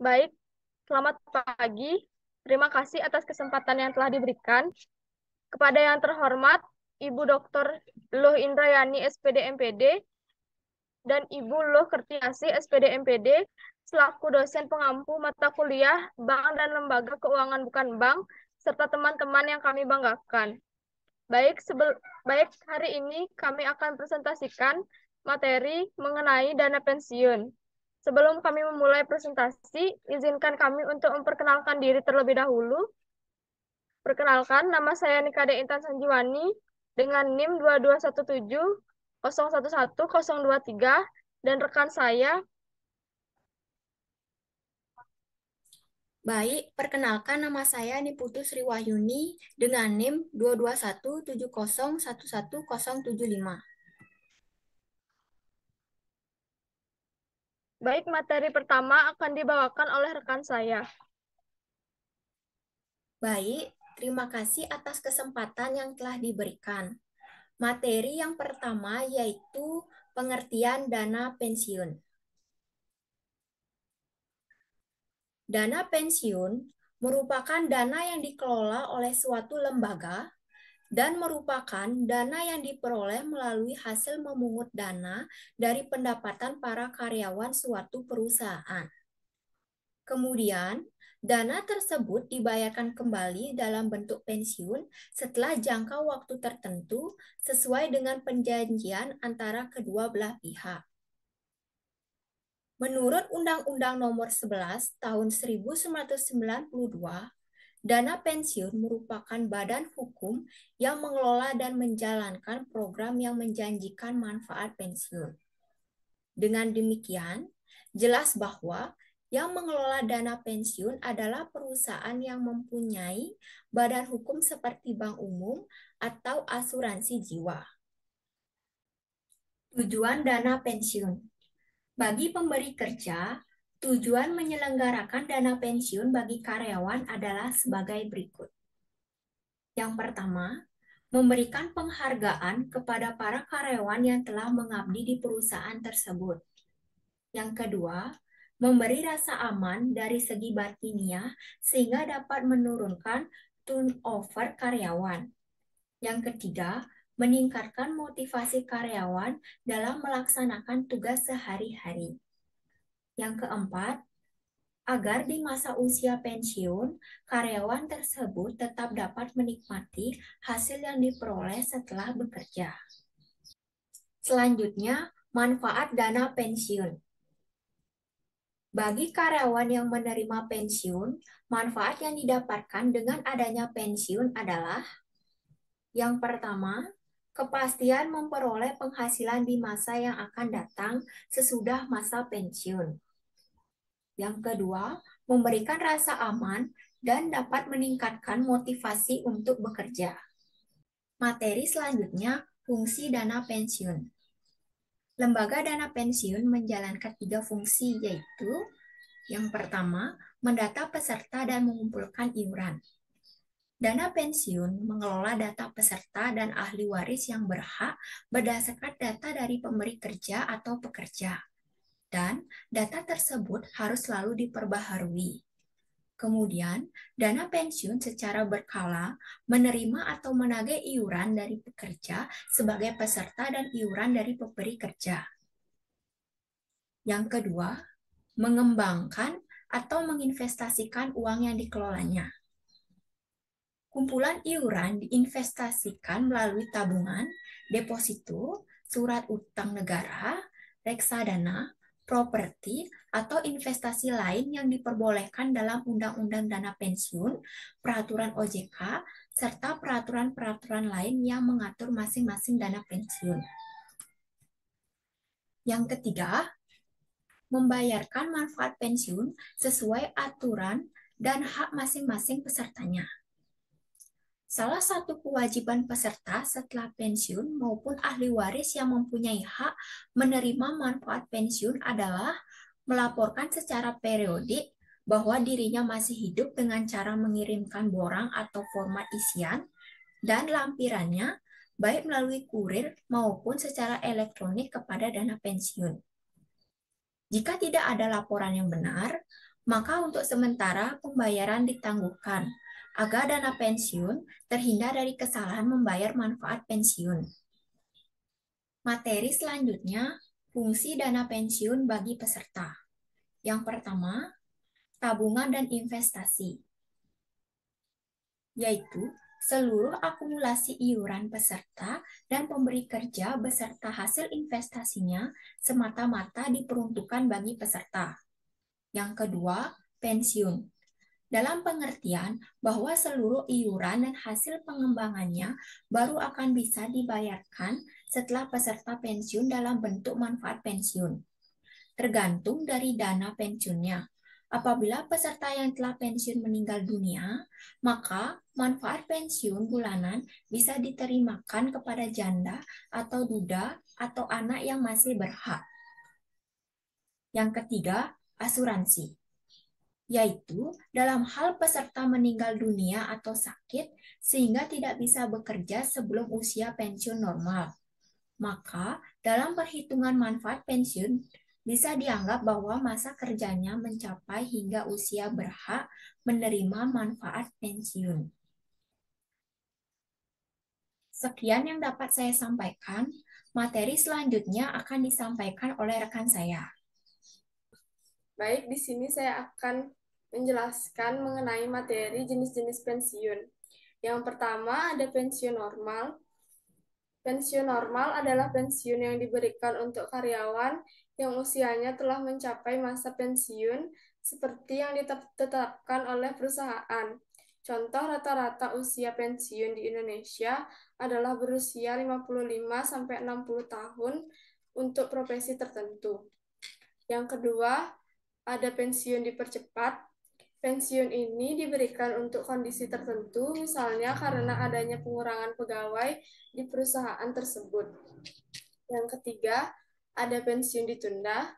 Baik, selamat pagi. Terima kasih atas kesempatan yang telah diberikan. Kepada yang terhormat, Ibu Dr. Luh Indrayani, SPD MPD, dan Ibu Luh Kertiasi, SPD MPD, selaku dosen pengampu mata kuliah Bank dan Lembaga Keuangan Bukan Bank, serta teman-teman yang kami banggakan. Baik, hari ini kami akan presentasikan materi mengenai dana pensiun. Sebelum kami memulai presentasi, izinkan kami untuk memperkenalkan diri terlebih dahulu. Perkenalkan, nama saya Nikade Intan Sanjiwani dengan NIM 22170111023 dan rekan saya. Baik, perkenalkan nama saya Niputu Sriwahyuni dengan NIM 22170111075. Baik, materi pertama akan dibawakan oleh rekan saya. Baik, terima kasih atas kesempatan yang telah diberikan. Materi yang pertama yaitu pengertian dana pensiun. Dana pensiun merupakan dana yang dikelola oleh suatu lembaga dan merupakan dana yang diperoleh melalui hasil memungut dana dari pendapatan para karyawan suatu perusahaan. Kemudian, dana tersebut dibayarkan kembali dalam bentuk pensiun setelah jangka waktu tertentu sesuai dengan perjanjian antara kedua belah pihak. Menurut Undang-Undang Nomor 11 Tahun 1992, dana pensiun merupakan badan hukum yang mengelola dan menjalankan program yang menjanjikan manfaat pensiun. Dengan demikian, jelas bahwa yang mengelola dana pensiun adalah perusahaan yang mempunyai badan hukum seperti bank umum atau asuransi jiwa. Tujuan dana pensiun. Bagi pemberi kerja, tujuan menyelenggarakan dana pensiun bagi karyawan adalah sebagai berikut. Yang pertama, memberikan penghargaan kepada para karyawan yang telah mengabdi di perusahaan tersebut. Yang kedua, memberi rasa aman dari segi batiniah sehingga dapat menurunkan turnover karyawan. Yang ketiga, meningkatkan motivasi karyawan dalam melaksanakan tugas sehari-hari. Yang keempat, agar di masa usia pensiun, karyawan tersebut tetap dapat menikmati hasil yang diperoleh setelah bekerja. Selanjutnya, manfaat dana pensiun. Bagi karyawan yang menerima pensiun, manfaat yang didapatkan dengan adanya pensiun adalah yang pertama, kepastian memperoleh penghasilan di masa yang akan datang sesudah masa pensiun. Yang kedua, memberikan rasa aman dan dapat meningkatkan motivasi untuk bekerja. Materi selanjutnya, fungsi dana pensiun. Lembaga dana pensiun menjalankan 3 fungsi, yaitu yang pertama, mendata peserta dan mengumpulkan iuran. Dana pensiun mengelola data peserta dan ahli waris yang berhak berdasarkan data dari pemberi kerja atau pekerja. Dan data tersebut harus selalu diperbaharui. Kemudian, dana pensiun secara berkala menerima atau menagih iuran dari pekerja sebagai peserta dan iuran dari pemberi kerja. Yang kedua, mengembangkan atau menginvestasikan uang yang dikelolanya. Kumpulan iuran diinvestasikan melalui tabungan, deposito, surat utang negara, reksadana, properti, atau investasi lain yang diperbolehkan dalam Undang-Undang Dana Pensiun, Peraturan OJK, serta peraturan-peraturan lain yang mengatur masing-masing dana pensiun. Yang ketiga, membayarkan manfaat pensiun sesuai aturan dan hak masing-masing pesertanya. Salah satu kewajiban peserta setelah pensiun maupun ahli waris yang mempunyai hak menerima manfaat pensiun adalah melaporkan secara periodik bahwa dirinya masih hidup dengan cara mengirimkan borang atau format isian dan lampirannya baik melalui kurir maupun secara elektronik kepada dana pensiun. Jika tidak ada laporan yang benar, Maka untuk sementara pembayaran ditangguhkan agar dana pensiun terhindar dari kesalahan membayar manfaat pensiun. Materi selanjutnya, fungsi dana pensiun bagi peserta. Yang pertama, tabungan dan investasi, yaitu seluruh akumulasi iuran peserta dan pemberi kerja beserta hasil investasinya semata-mata diperuntukkan bagi peserta. Yang kedua, pensiun. Dalam pengertian bahwa seluruh iuran dan hasil pengembangannya baru akan bisa dibayarkan setelah peserta pensiun dalam bentuk manfaat pensiun, tergantung dari dana pensiunnya. Apabila peserta yang telah pensiun meninggal dunia, maka manfaat pensiun bulanan bisa diterimakan kepada janda atau duda atau anak yang masih berhak. Yang ketiga, asuransi, yaitu dalam hal peserta meninggal dunia atau sakit sehingga tidak bisa bekerja sebelum usia pensiun normal. Maka, dalam perhitungan manfaat pensiun, bisa dianggap bahwa masa kerjanya mencapai hingga usia berhak menerima manfaat pensiun. Sekian yang dapat saya sampaikan. Materi selanjutnya akan disampaikan oleh rekan saya. Baik, di sini saya akan menjelaskan mengenai materi jenis-jenis pensiun. Yang pertama ada pensiun normal. Pensiun normal adalah pensiun yang diberikan untuk karyawan yang usianya telah mencapai masa pensiun seperti yang ditetapkan oleh perusahaan. Contoh rata-rata usia pensiun di Indonesia adalah berusia 55-60 tahun untuk profesi tertentu. Yang kedua, ada pensiun dipercepat. Pensiun ini diberikan untuk kondisi tertentu, misalnya karena adanya pengurangan pegawai di perusahaan tersebut. Yang ketiga, ada pensiun ditunda.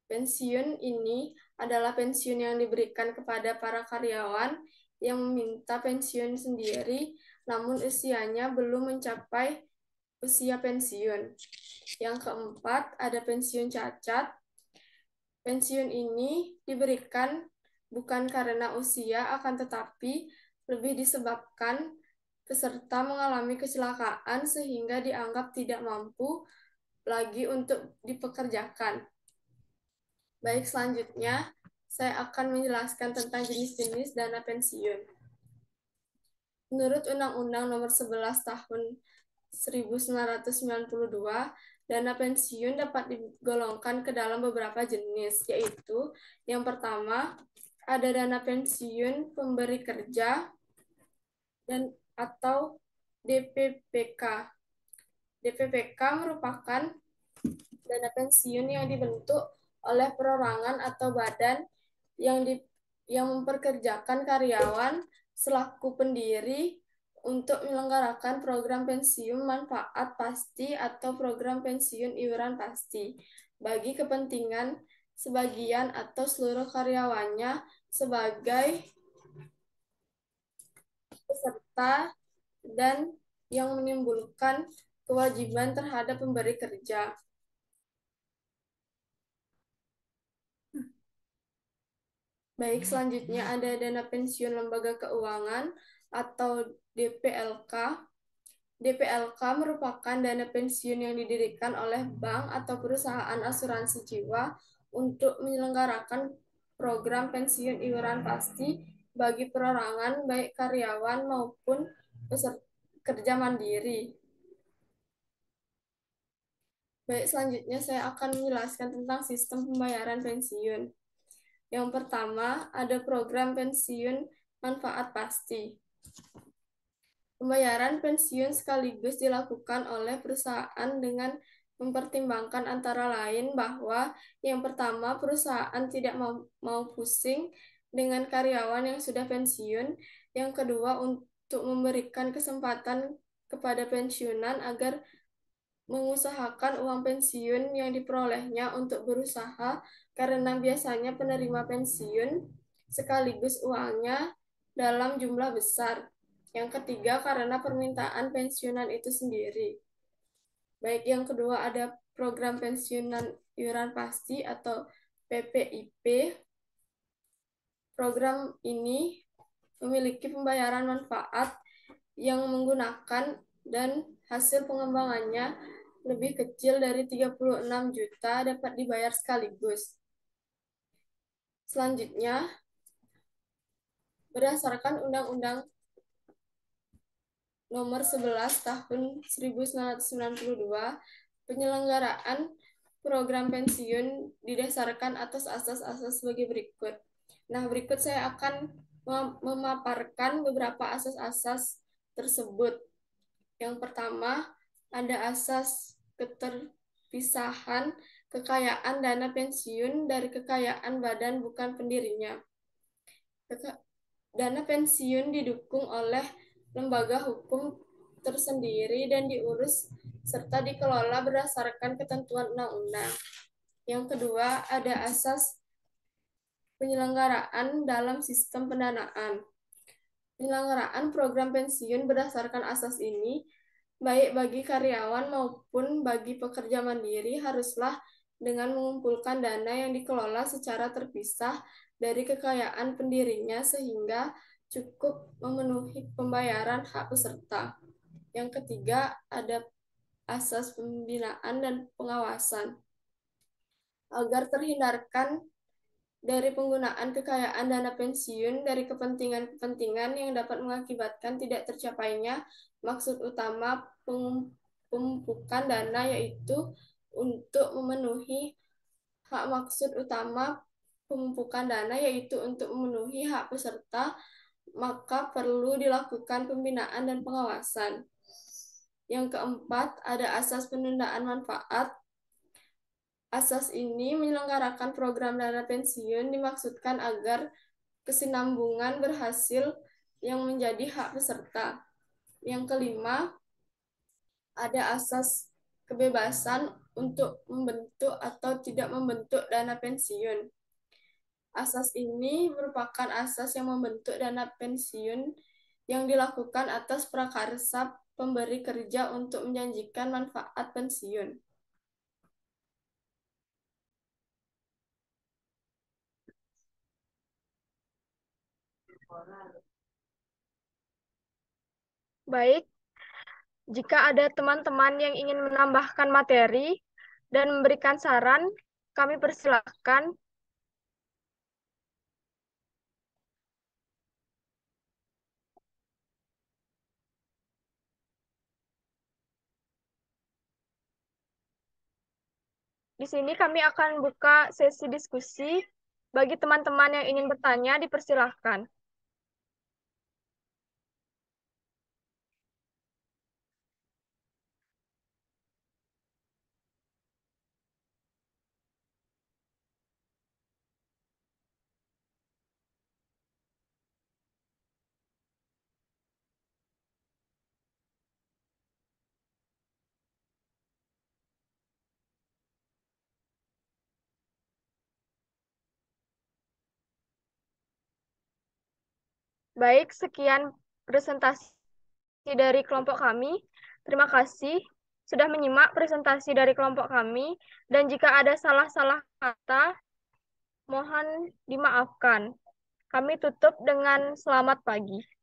Pensiun ini adalah pensiun yang diberikan kepada para karyawan yang meminta pensiun sendiri, namun usianya belum mencapai usia pensiun. Yang keempat, ada pensiun cacat. Pensiun ini diberikan bukan karena usia, akan tetapi lebih disebabkan peserta mengalami kecelakaan sehingga dianggap tidak mampu lagi untuk dipekerjakan. Baik, selanjutnya saya akan menjelaskan tentang jenis-jenis dana pensiun. Menurut Undang-Undang Nomor 11 Tahun 1992, dana pensiun dapat digolongkan ke dalam beberapa jenis, yaitu yang pertama, ada dana pensiun pemberi kerja dan atau DPPK. DPPK merupakan dana pensiun yang dibentuk oleh perorangan atau badan yang memperkerjakan karyawan selaku pendiri untuk menyelenggarakan program pensiun manfaat pasti atau program pensiun iuran pasti bagi kepentingan sebagian atau seluruh karyawannya sebagai peserta dan yang menimbulkan kewajiban terhadap pemberi kerja. Baik, selanjutnya ada dana pensiun lembaga keuangan atau DPLK. DPLK merupakan dana pensiun yang didirikan oleh bank atau perusahaan asuransi jiwa untuk menyelenggarakan program pensiun iuran pasti bagi perorangan baik karyawan maupun peserta kerja mandiri. Baik, selanjutnya saya akan menjelaskan tentang sistem pembayaran pensiun. Yang pertama, ada program pensiun manfaat pasti. Pembayaran pensiun sekaligus dilakukan oleh perusahaan dengan mempertimbangkan antara lain bahwa yang pertama, perusahaan tidak mau pusing dengan karyawan yang sudah pensiun. Yang kedua, untuk memberikan kesempatan kepada pensiunan agar mengusahakan uang pensiun yang diperolehnya untuk berusaha karena biasanya penerima pensiun sekaligus uangnya dalam jumlah besar. Yang ketiga, karena permintaan pensiunan itu sendiri. Baik, yang kedua ada program pensiunan iuran pasti atau PPIP. Program ini memiliki pembayaran manfaat yang menggunakan dan hasil pengembangannya lebih kecil dari 36 juta dapat dibayar sekaligus. Selanjutnya, berdasarkan Undang-Undang Nomor 11 Tahun 1992, penyelenggaraan program pensiun didasarkan atas asas-asas sebagai berikut. Nah, berikut saya akan memaparkan beberapa asas-asas tersebut. Yang pertama, ada asas keterpisahan kekayaan dana pensiun dari kekayaan badan bukan pendirinya. Dana pensiun didukung oleh lembaga hukum tersendiri dan diurus serta dikelola berdasarkan ketentuan undang-undang. Yang kedua, ada asas penyelenggaraan dalam sistem pendanaan. Penyelenggaraan program pensiun berdasarkan asas ini, baik bagi karyawan maupun bagi pekerja mandiri, haruslah dengan mengumpulkan dana yang dikelola secara terpisah dari kekayaan pendirinya sehingga cukup memenuhi pembayaran hak peserta. Yang ketiga, ada asas pembinaan dan pengawasan. Agar terhindarkan dari penggunaan kekayaan dana pensiun dari kepentingan-kepentingan yang dapat mengakibatkan tidak tercapainya maksud utama pemumpukan dana, yaitu untuk memenuhi maksud utama pemumpukan dana yaitu untuk memenuhi hak peserta, maka perlu dilakukan pembinaan dan pengawasan. Yang keempat, ada asas penundaan manfaat. Asas ini menyelenggarakan program dana pensiun dimaksudkan agar kesinambungan berhasil yang menjadi hak peserta. Yang kelima, ada asas kebebasan untuk membentuk atau tidak membentuk dana pensiun. Asas ini merupakan asas yang membentuk dana pensiun yang dilakukan atas prakarsa pemberi kerja untuk menjanjikan manfaat pensiun. Baik, jika ada teman-teman yang ingin menambahkan materi dan memberikan saran, kami persilahkan. Di sini kami akan buka sesi diskusi. Bagi teman-teman yang ingin bertanya, dipersilahkan. Baik, sekian presentasi dari kelompok kami. Terima kasih sudah menyimak presentasi dari kelompok kami, dan jika ada salah-salah kata, mohon dimaafkan. Kami tutup dengan selamat pagi.